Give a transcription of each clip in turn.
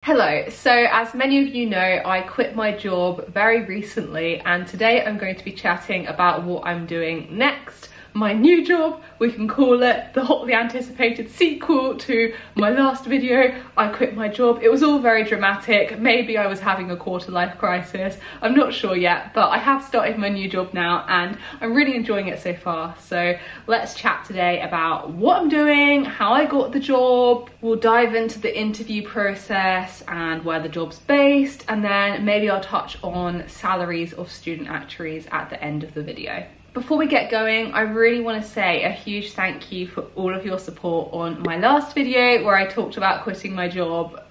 Hello, so as many of you know, I quit my job very recently and today I'm going to be chatting about what I'm doing next. My new job, we can call it the hotly anticipated sequel to my last video, I quit my job. It was all very dramatic. Maybe I was having a quarter life crisis. I'm not sure yet, but I have started my new job now and I'm really enjoying it so far. So let's chat today about what I'm doing, how I got the job. We'll dive into the interview process and where the job's based, and then maybe I'll touch on salaries of student actuaries at the end of the video. Before we get going, I really want to say a huge thank you for all of your support on my last video where I talked about quitting my job.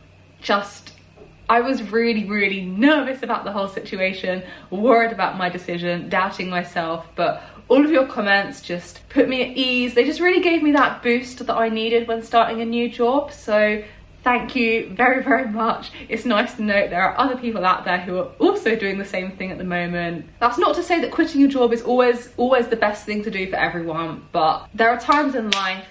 I was really nervous about the whole situation, worried about my decision, doubting myself, but all of your comments just put me at ease. They just really gave me that boost that I needed when starting a new job. So thank you very much. It's nice to know there are other people out there who are also doing the same thing at the moment. That's not to say that quitting your job is always the best thing to do for everyone, but there are times in life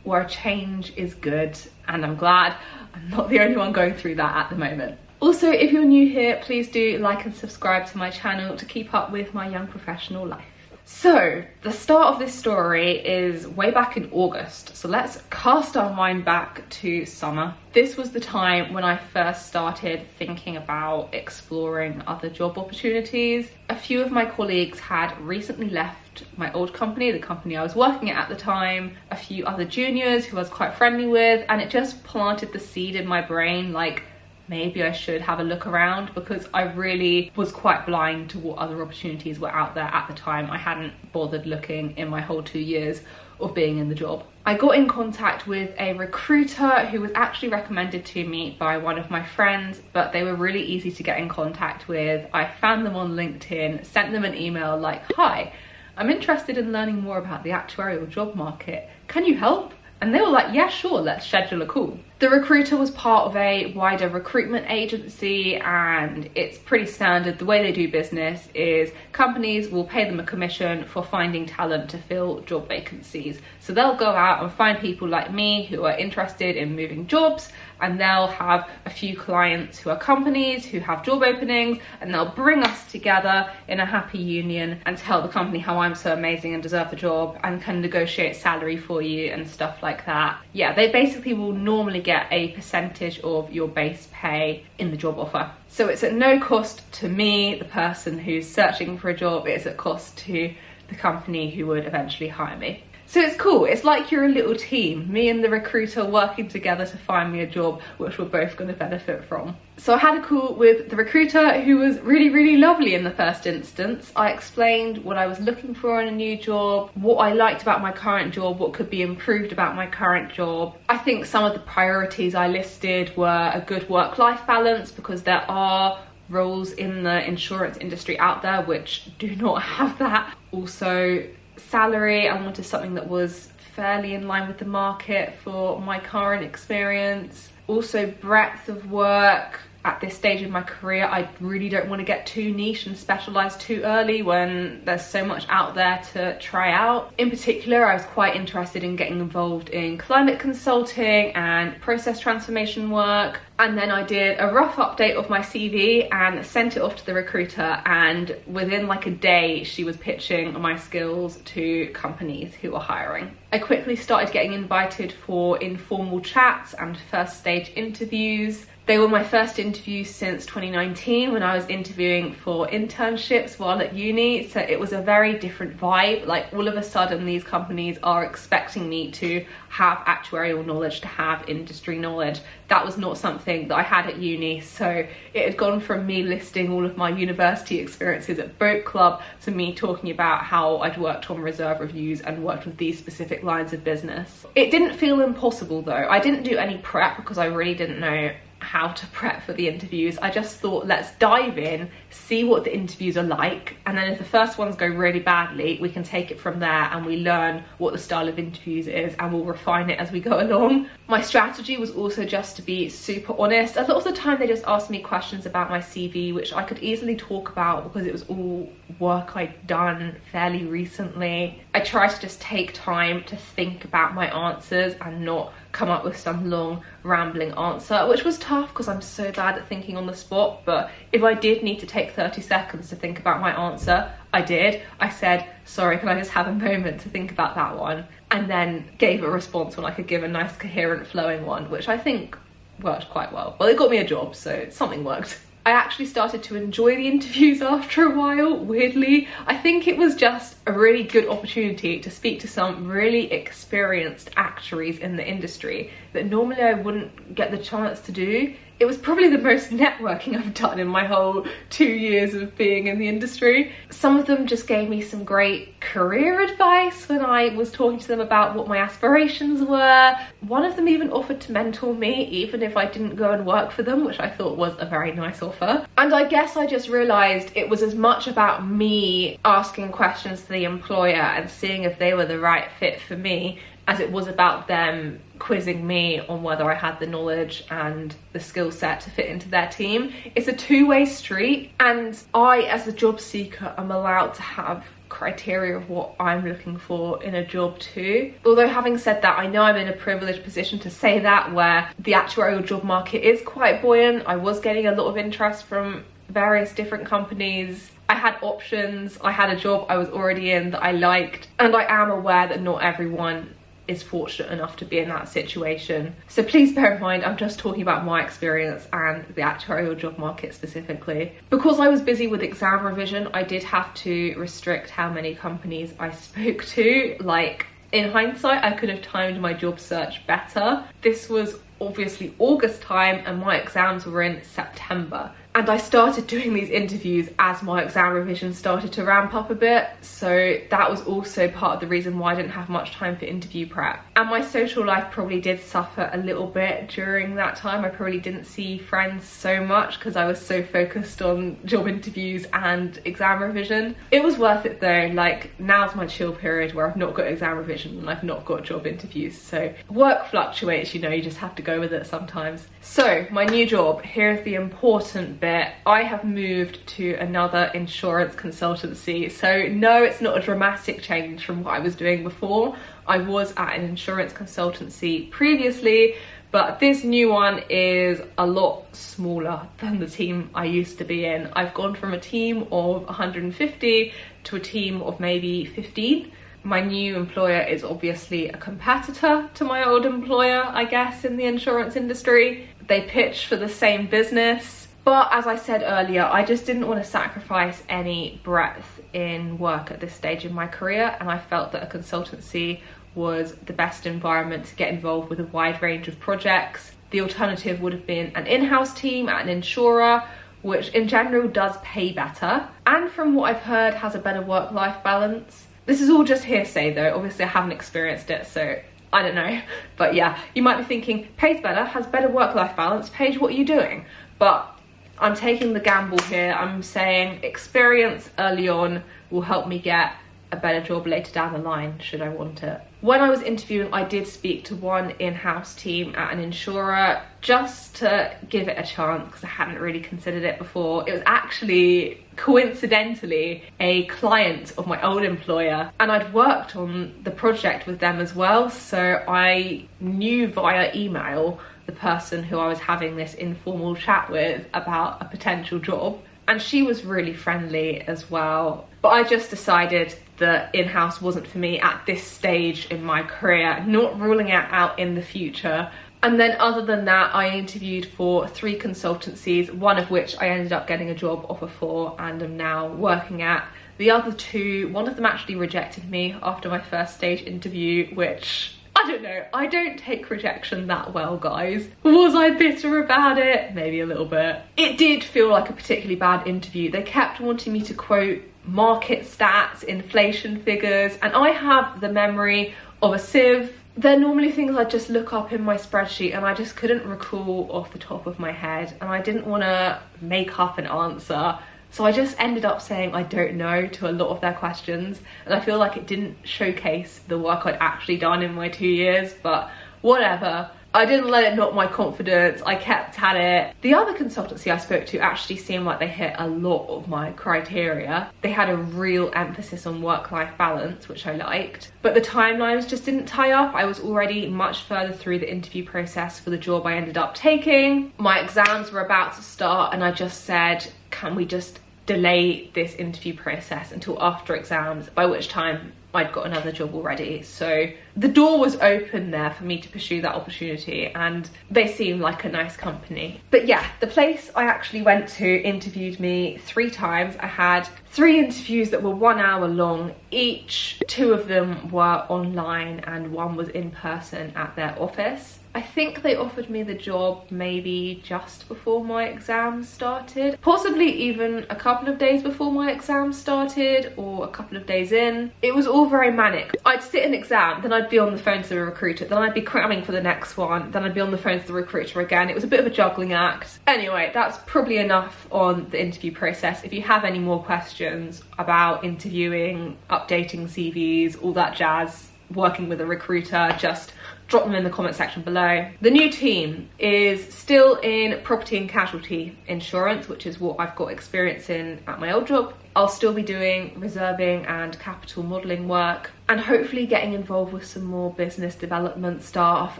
where a change is good, and I'm glad I'm not the only one going through that at the moment. Also, if you're new here, please do like and subscribe to my channel to keep up with my young professional life. So, the start of this story is way back in August. So let's cast our mind back to summer. This was the time when I first started thinking about exploring other job opportunities. A few of my colleagues had recently left my old company, the company I was working at the time, a few other juniors who I was quite friendly with, and it just planted the seed in my brain, like, maybe I should have a look around, because I really was quite blind to what other opportunities were out there at the time. I hadn't bothered looking in my whole 2 years of being in the job. I got in contact with a recruiter who was actually recommended to me by one of my friends, but they were really easy to get in contact with. I found them on LinkedIn, sent them an email like, "Hi, I'm interested in learning more about the actuarial job market. Can you help?" And they were like, "Yeah, sure, let's schedule a call." The recruiter was part of a wider recruitment agency, and it's pretty standard. The way they do business is companies will pay them a commission for finding talent to fill job vacancies. So they'll go out and find people like me who are interested in moving jobs, and they'll have a few clients who are companies who have job openings, and they'll bring us together in a happy union and tell the company how I'm so amazing and deserve the job and can negotiate salary for you and stuff like that. Yeah, they basically will normally get a percentage of your base pay in the job offer. So it's at no cost to me, the person who's searching for a job. It's at cost to the company who would eventually hire me. So it's cool. It's like you're a little team, me and the recruiter working together to find me a job, which we're both going to benefit from. So I had a call with the recruiter, who was really lovely in the first instance. I explained what I was looking for in a new job, what I liked about my current job, what could be improved about my current job. I think some of the priorities I listed were a good work-life balance, because there are roles in the insurance industry out there which do not have that. Also, salary, I wanted something that was fairly in line with the market for my current experience. Also, breadth of work. At this stage in my career, I really don't want to get too niche and specialised too early when there's so much out there to try out. In particular, I was quite interested in getting involved in climate consulting and process transformation work. And then I did a rough update of my CV and sent it off to the recruiter, and within like a day she was pitching my skills to companies who were hiring. I quickly started getting invited for informal chats and first stage interviews. They were my first interviews since 2019, when I was interviewing for internships while at uni, so it was a very different vibe. Like, all of a sudden these companies are expecting me to have actuarial knowledge, to have industry knowledge. That was not something that I had at uni, so it had gone from me listing all of my university experiences at boat club to me talking about how I'd worked on reserve reviews and worked with these specific lines of business. It didn't feel impossible though. I didn't do any prep because I really didn't know how to prep for the interviews. I just thought, let's dive in, see what the interviews are like, and then if the first ones go really badly, we can take it from there and we learn what the style of interviews is and we'll refine it as we go along. My strategy was also just to be super honest. A lot of the time they just asked me questions about my CV, which I could easily talk about because it was all work I'd done fairly recently. I try to just take time to think about my answers and not come up with some long rambling answer, which was tough because I'm so bad at thinking on the spot. But if I did need to take 30 seconds to think about my answer, I did. I said, sorry, can I just have a moment to think about that one? And then gave a response when I could give a nice coherent flowing one, which I think worked quite well. Well, it got me a job, so something worked. I actually started to enjoy the interviews after a while, weirdly. I think it was just a really good opportunity to speak to some really experienced actuaries in the industry that normally I wouldn't get the chance to do. It was probably the most networking I've done in my whole 2 years of being in the industry. Some of them just gave me some great career advice when I was talking to them about what my aspirations were. One of them even offered to mentor me even if I didn't go and work for them, which I thought was a very nice offer. And I guess I just realised it was as much about me asking questions to the employer and seeing if they were the right fit for me as it was about them quizzing me on whether I had the knowledge and the skill set to fit into their team. It's a two-way street, and I, as a job seeker, am allowed to have criteria of what I'm looking for in a job too. Although having said that, I know I'm in a privileged position to say that, where the actuarial job market is quite buoyant. I was getting a lot of interest from various different companies. I had options. I had a job I was already in that I liked, and I am aware that not everyone is fortunate enough to be in that situation. So please bear in mind, I'm just talking about my experience and the actuarial job market specifically. Because I was busy with exam revision, I did have to restrict how many companies I spoke to. Like, in hindsight, I could have timed my job search better. This was obviously August time and my exams were in September. And I started doing these interviews as my exam revision started to ramp up a bit. So that was also part of the reason why I didn't have much time for interview prep. And my social life probably did suffer a little bit during that time. I probably didn't see friends so much because I was so focused on job interviews and exam revision. It was worth it though. Like, now's my chill period where I've not got exam revision and I've not got job interviews. So work fluctuates, you know, you just have to go with it sometimes. So my new job, here's the important bit. I have moved to another insurance consultancy. So no, it's not a dramatic change from what I was doing before. I was at an insurance consultancy previously, but this new one is a lot smaller than the team I used to be in. I've gone from a team of 150 to a team of maybe 15. My new employer is obviously a competitor to my old employer, I guess, in the insurance industry. They pitch for the same business. But as I said earlier, I just didn't want to sacrifice any breadth in work at this stage in my career, and I felt that a consultancy was the best environment to get involved with a wide range of projects. The alternative would have been an in-house team at an insurer, which in general does pay better, and from what I've heard has a better work-life balance. This is all just hearsay though, obviously I haven't experienced it, so I don't know. But yeah, you might be thinking, pays better, has better work-life balance, Paige, what are you doing? But I'm taking the gamble here. I'm saying experience early on will help me get a better job later down the line, should I want it. When I was interviewing, I did speak to one in-house team at an insurer just to give it a chance because I hadn't really considered it before. It was actually, coincidentally, a client of my old employer, and I'd worked on the project with them as well, so I knew via email the person who I was having this informal chat with about a potential job, and she was really friendly as well. But I just decided that in-house wasn't for me at this stage in my career, not ruling it out in the future. And then other than that, I interviewed for 3 consultancies, one of which I ended up getting a job offer for and am now working at. The other 2, one of them actually rejected me after my first stage interview, which, I don't know, I don't take rejection that well, guys. Was I bitter about it? Maybe a little bit. It did feel like a particularly bad interview. They kept wanting me to quote market stats, inflation figures, and I have the memory of a sieve. They're normally things I just look up in my spreadsheet and I just couldn't recall off the top of my head, and I didn't want to make up an answer. So I just ended up saying I don't know to a lot of their questions, and I feel like it didn't showcase the work I'd actually done in my 2 years, but whatever. I didn't let it knock my confidence. I kept at it. The other consultancy I spoke to actually seemed like they hit a lot of my criteria. They had a real emphasis on work-life balance, which I liked, but the timelines just didn't tie up. I was already much further through the interview process for the job I ended up taking. My exams were about to start and I just said, can we just delay this interview process until after exams, by which time I'd got another job already. So the door was open there for me to pursue that opportunity, and they seemed like a nice company. But yeah, the place I actually went to interviewed me 3 times. I had 3 interviews that were 1 hour long each. 2 of them were online and 1 was in person at their office. I think they offered me the job maybe just before my exams started, possibly even a couple of days before my exams started or a couple of days in. It was all very manic. I'd sit an exam, then I'd be on the phone to the recruiter, then I'd be cramming for the next one, then I'd be on the phone to the recruiter again. It was a bit of a juggling act. Anyway, that's probably enough on the interview process. If you have any more questions about interviewing, updating CVs, all that jazz, working with a recruiter, just drop them in the comment section below. The new team is still in property and casualty insurance, which is what I've got experience in at my old job. I'll still be doing reserving and capital modelling work and hopefully getting involved with some more business development stuff.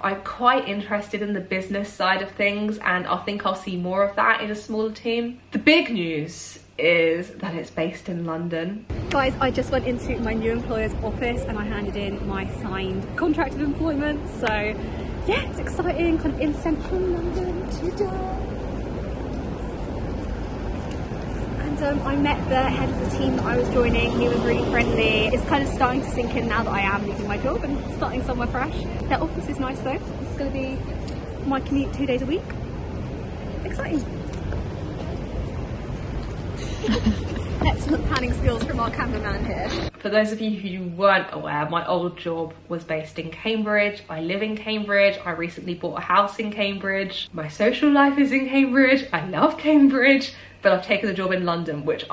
I'm quite interested in the business side of things and I think I'll see more of that in a smaller team. The big news is that it's based in London. Guys, I just went into my new employer's office and I handed in my signed contract of employment. So yeah, it's exciting, kind of in central London today. And I met the head of the team that I was joining. He was really friendly. It's kind of starting to sink in now that I am leaving my job and starting somewhere fresh. Their office is nice though. This is going to be my commute 2 days a week. Exciting. Excellent planning skills from our cameraman here. For those of you who weren't aware, my old job was based in Cambridge. I live in Cambridge. I recently bought a house in Cambridge. My social life is in Cambridge. I love Cambridge, but I've taken the job in London, which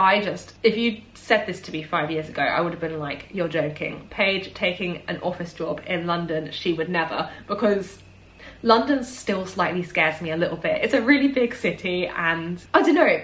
if you said this to me 5 years ago, I would have been like, you're joking. Paige taking an office job in London, she would never, because London still slightly scares me a little bit. It's a really big city and I don't know,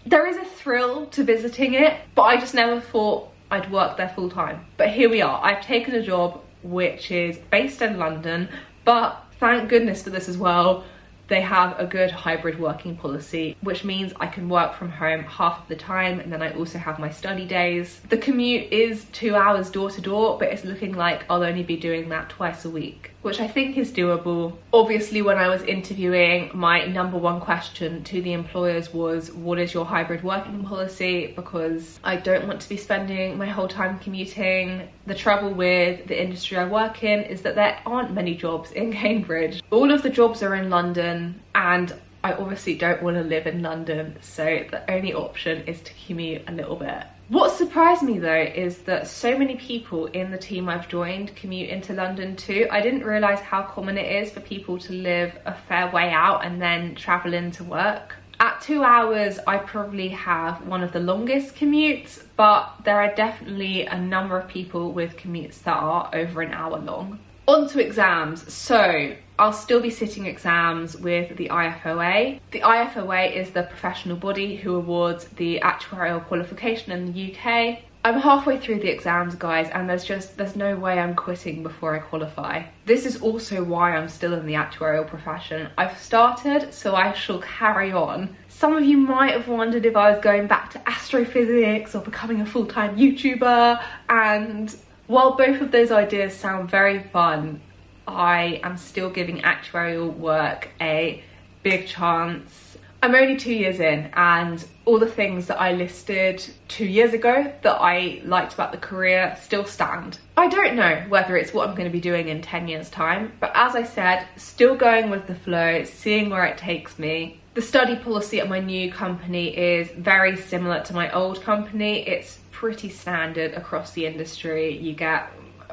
there is a thrill to visiting it, but I just never thought I'd work there full time. But here we are. I've taken a job which is based in London, but thank goodness for this as well. They have a good hybrid working policy, which means I can work from home half of the time, and then I also have my study days. The commute is 2 hours door to door, but it's looking like I'll only be doing that twice a week, which I think is doable. Obviously, when I was interviewing, my #1 question to the employers was, what is your hybrid working policy? Because I don't want to be spending my whole time commuting. The trouble with the industry I work in is that there aren't many jobs in Cambridge. All of the jobs are in London, and I obviously don't want to live in London, so the only option is to commute a little bit. What surprised me though is that so many people in the team I've joined commute into London too. I didn't realise how common it is for people to live a fair way out and then travel into work. At 2 hours, I probably have one of the longest commutes, but there are definitely a number of people with commutes that are over an hour long. On to exams. So I'll still be sitting exams with the IFoA. The IFoA is the professional body who awards the actuarial qualification in the UK. I'm halfway through the exams, guys, and there's no way I'm quitting before I qualify. This is also why I'm still in the actuarial profession. I've started, so I shall carry on. Some of you might have wondered if I was going back to Astrophysics or becoming a full-time YouTuber, and while both of those ideas sound very fun, I am still giving actuarial work a big chance. I'm only 2 years in, and all the things that I listed 2 years ago that I liked about the career still stand. I don't know whether it's what I'm going to be doing in 10 years time, but as I said, still going with the flow, seeing where it takes me. The study policy at my new company is very similar to my old company. It's pretty standard across the industry. You get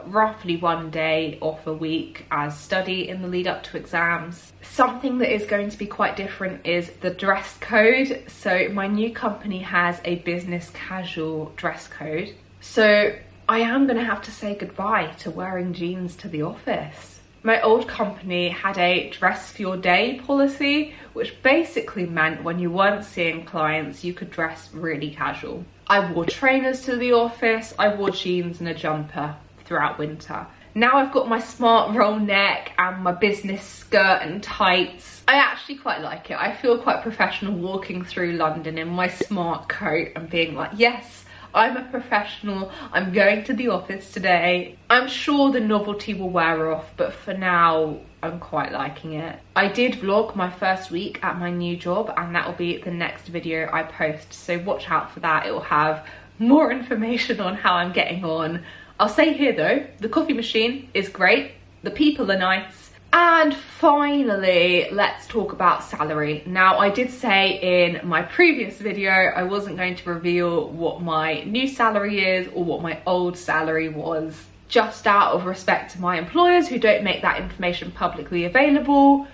roughly 1 day off a week as study in the lead up to exams. Something that is going to be quite different is the dress code. So my new company has a business casual dress code. So I am going to have to say goodbye to wearing jeans to the office. My old company had a dress for your day policy, which basically meant when you weren't seeing clients, you could dress really casual. I wore trainers to the office, I wore jeans and a jumper throughout winter. Now I've got my smart roll neck and my business skirt and tights. I actually quite like it. I feel quite professional walking through London in my smart coat and being like, yes, I'm a professional, I'm going to the office today. I'm sure the novelty will wear off, but for now, I'm quite liking it. I did vlog my first week at my new job, and that will be the next video I post, so watch out for that. It will have more information on how I'm getting on. I'll say here though, the coffee machine is great, the people are nice, and finally, let's talk about salary. Now, I did say in my previous video, I wasn't going to reveal what my new salary is or what my old salary was, just out of respect to my employers who don't make that information publicly available.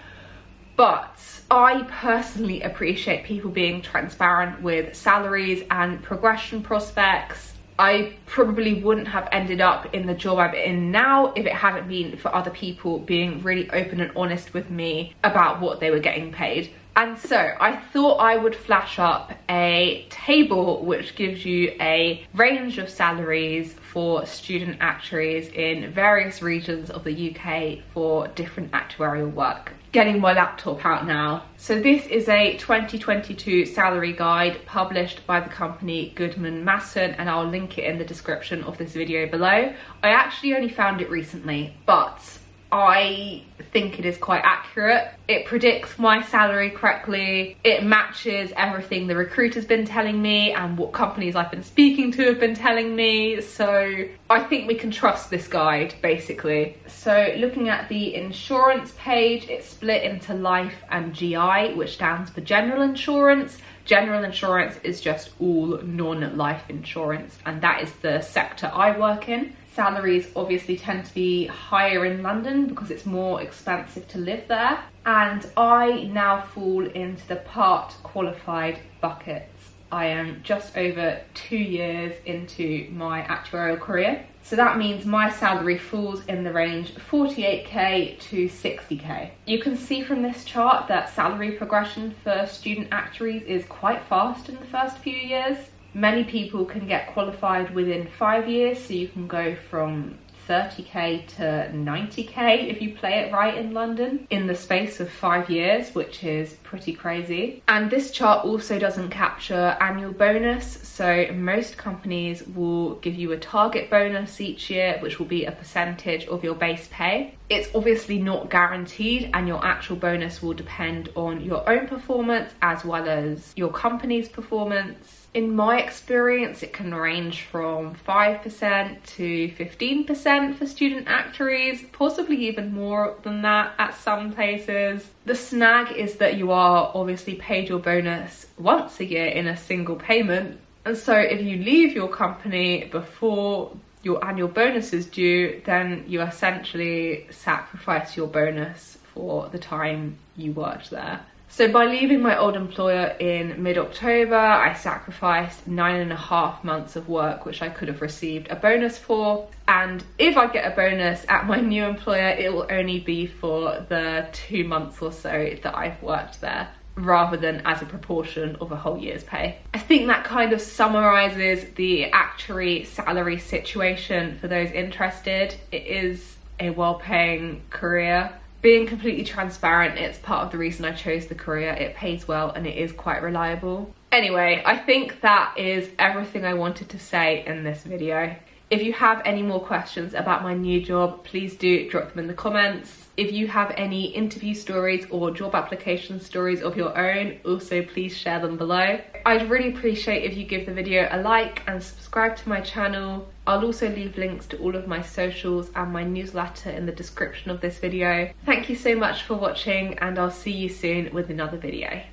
But I personally appreciate people being transparent with salaries and progression prospects. I probably wouldn't have ended up in the job I'm in now if it hadn't been for other people being really open and honest with me about what they were getting paid. And so I thought I would flash up a table which gives you a range of salaries for student actuaries in various regions of the UK for different actuarial work. Getting my laptop out now. So this is a 2022 salary guide published by the company Goodman Masson, and I'll link it in the description of this video below. I actually only found it recently, but I think it is quite accurate. It predicts my salary correctly. It matches everything the recruiter's been telling me and what companies I've been speaking to have been telling me. So I think we can trust this guide, basically. So looking at the insurance page, it's split into life and GI, which stands for general insurance. General insurance is just all non-life insurance, and that is the sector I work in. Salaries obviously tend to be higher in London because it's more expensive to live there. And I now fall into the part qualified buckets. I am just over 2 years into my actuarial career. So that means my salary falls in the range 48k to 60k. You can see from this chart that salary progression for student actuaries is quite fast in the first few years. Many people can get qualified within 5 years, so you can go from 30k to 90k if you play it right in London in the space of 5 years, which is pretty crazy. And this chart also doesn't capture annual bonus, so most companies will give you a target bonus each year, which will be a percentage of your base pay. It's obviously not guaranteed, and your actual bonus will depend on your own performance as well as your company's performance. In my experience, it can range from 5% to 15% for student actuaries, possibly even more than that at some places. The snag is that you are obviously paid your bonus once a year in a single payment. And so if you leave your company before your annual bonus is due, then you essentially sacrifice your bonus for the time you worked there. So by leaving my old employer in mid-October, I sacrificed 9.5 months of work, which I could have received a bonus for. And if I get a bonus at my new employer, it will only be for the 2 months or so that I've worked there, rather than as a proportion of a whole year's pay. I think that kind of summarizes the actuary salary situation for those interested. It is a well-paying career. Being completely transparent, it's part of the reason I chose the career. It pays well and it is quite reliable. Anyway, I think that is everything I wanted to say in this video. If you have any more questions about my new job, please do drop them in the comments. If you have any interview stories or job application stories of your own, also please share them below. I'd really appreciate if you give the video a like and subscribe to my channel. I'll also leave links to all of my socials and my newsletter in the description of this video. Thank you so much for watching, and I'll see you soon with another video.